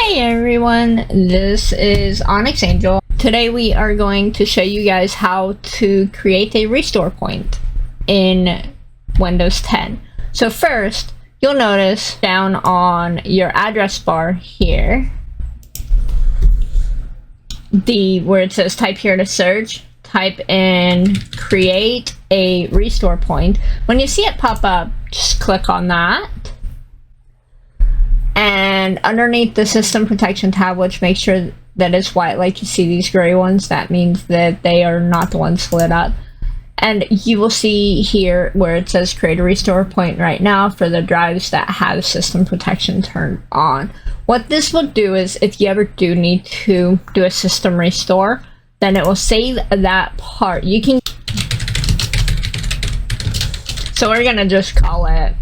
Hey everyone, this is Onyx Angel. Today we are going to show you guys how to create a restore point in Windows 10. So first, you'll notice down on your address bar here, where it says type here to search, type in create a restore point. When you see it pop up, just click on that. And underneath the system protection tab, which makes sure that it's white, like you see these gray ones, that means that they are not the ones lit up. And you will see here where it says create a restore point right now for the drives that have system protection turned on. What this will do is if you ever do need to do a system restore, then it will save that part. You can, so we're gonna just call it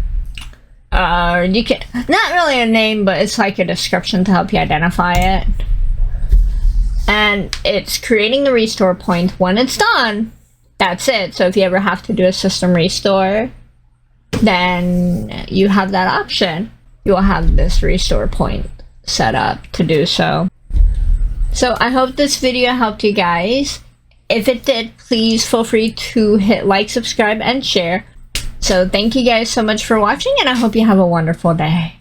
you can, not really a name, but it's like a description to help you identify it. And it's creating the restore point. When it's done, that's it. So if you ever have to do a system restore, then you have that option. You will have this restore point set up to do so. So I hope this video helped you guys. If it did, please feel free to hit like, subscribe, and share. So thank you guys so much for watching, and I hope you have a wonderful day.